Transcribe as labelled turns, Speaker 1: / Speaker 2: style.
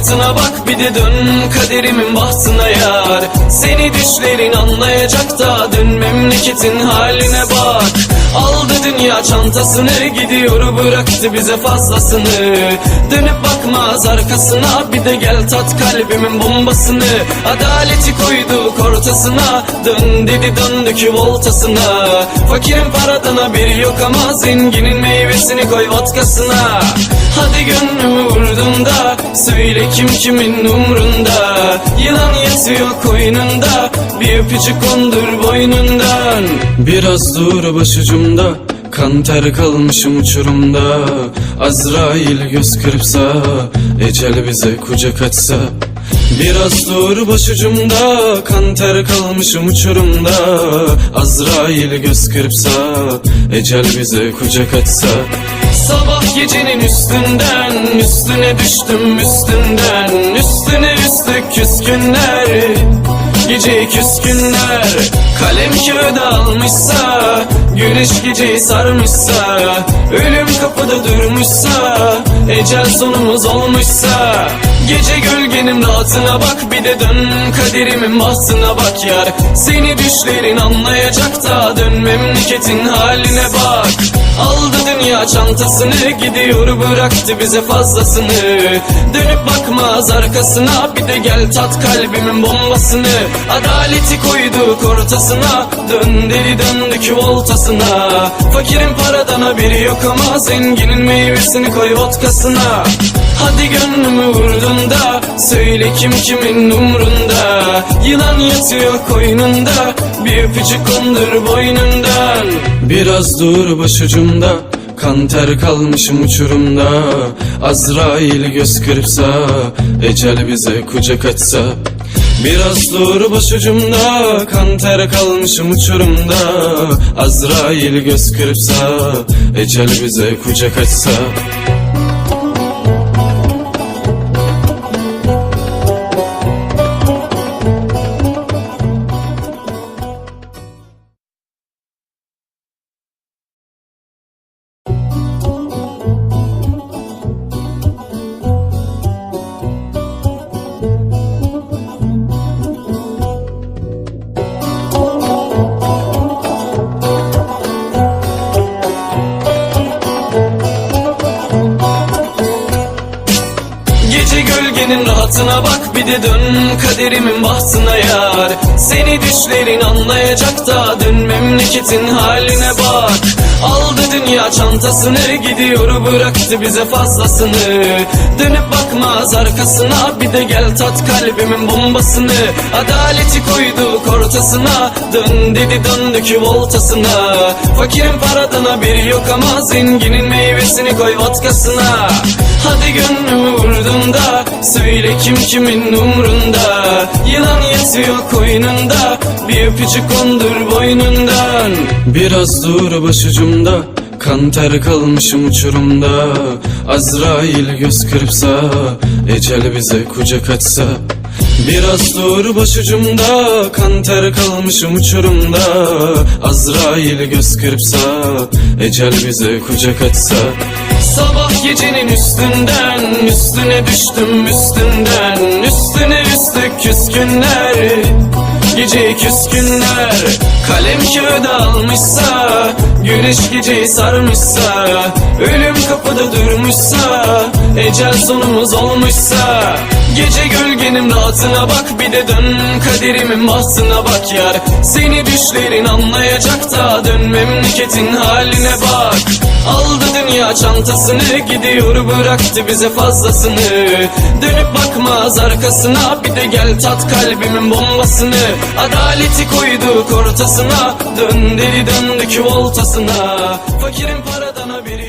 Speaker 1: rahatına bak, bir de dön kaderimin bahtına yar. Seni düşlerin anlayacak da dön memleketin haline bak. Aldı dünya çantasını, gidiyor bıraktı bize fazlasını. Dönüp bakmaz arkasına, bir de gel tat kalbimin bombasını. Adaleti koyduk ortasına, dön dedi döndük voltasına. Fakirin paradan haberi yok ama zenginin meyvesini koy vodkasına. Hadi gönlümü vurdun da söyle kim kimin umrunda. Yılan yatıyor koynunda, bir öpücük kondur boynundan. Biraz dur başucumda, kan ter kalmışım uçurumda. Azrail göz kırpsa, ecel bize kucak açsa. Biraz dur başucumda, kan ter kalmışım uçurumda. Azrail göz kırpsa, ecel bize kucak açsa. Sabah gecenin üstünden, üstüne düştüm üstünden. Üstüne üstlük küskünler, gece küskünler. Kalem kağıda almışsa, güneş geceyi sarmışsa. Ölüm kapıda durmuşsa, ecel sonumuz olmuşsa. Gece gölgenin rahatına bak, bir de dön kaderimin bahtına bak yar. Seni düşlerin anlayacak da dön memleketin haline bak. Aldı dünya çantasını, gidiyor bıraktı bize fazlasını. Dönüp bakmaz arkasına, bir de gel tat kalbimin bombasını. Adaleti koyduk ortasına, dön deli döndük voltasına. Fakirin paradan haberi yok ama zenginin meyvesini koy vodkasına. Hadi gönlümü vurdun da söyle kim kimin umrunda. Yılan yatıyor koynunda, bir öpücük kondur boynundan. Biraz dur başucumda, kan ter kalmışım uçurumda. Azrail göz kırpsa, ecel bize kucak açsa. Biraz dur başucumda, kan ter kalmışım uçurumda. Azrail göz kırpsa, ecel bize kucak açsa. Gölgenin rahatına bak, bir de dön kaderimin bahtına yar. Seni düşlerin anlayacak da dön memleketin haline bak. Aldı dünya çantasını, gidiyor bıraktı bize fazlasını. Dönüp bakmaz arkasına, bir de gel tat kalbimin bombasını. Adaleti koyduk ortasına, dön dedi döndük voltasına. Fakirin paradan haberi yok ama zenginin meyvesini koy vodkasına. Hadi gönlümü vurdun da söyle kim kimin umrunda. Yılan yatıyor koynunda, bir öpücük kondur boynundan. Biraz dur başucumda, kan ter kalmışım uçurumda. Azrail göz kırpsa, ecel bize kucak açsa. Biraz dur başucumda, kan ter kalmışım uçurumda. Azrail göz kırpsa, ecel bize kucak açsa. Sabah gecenin üstünden, üstüne düştüm üstünden. Üstüne üstlük küskünler, gece küskünler. Kalem kağıda almışsa, güneş geceyi sarmışsa. Ölüm kapıda durmuşsa, ecel sonumuz olmuşsa. Gece gölgenin rahatına bak, bir de dön kaderimin bahtına bak yar. Seni düşlerin anlayacak da dön memleketin haline bak. Aldı dünya çantasını, gidiyor bıraktı bize fazlasını. Dönüp bakmaz arkasına, bir de gel tat kalbimin bombasını. Adaleti koyduk ortasına, dön deli döndük voltasına. Fakirin paradan haberi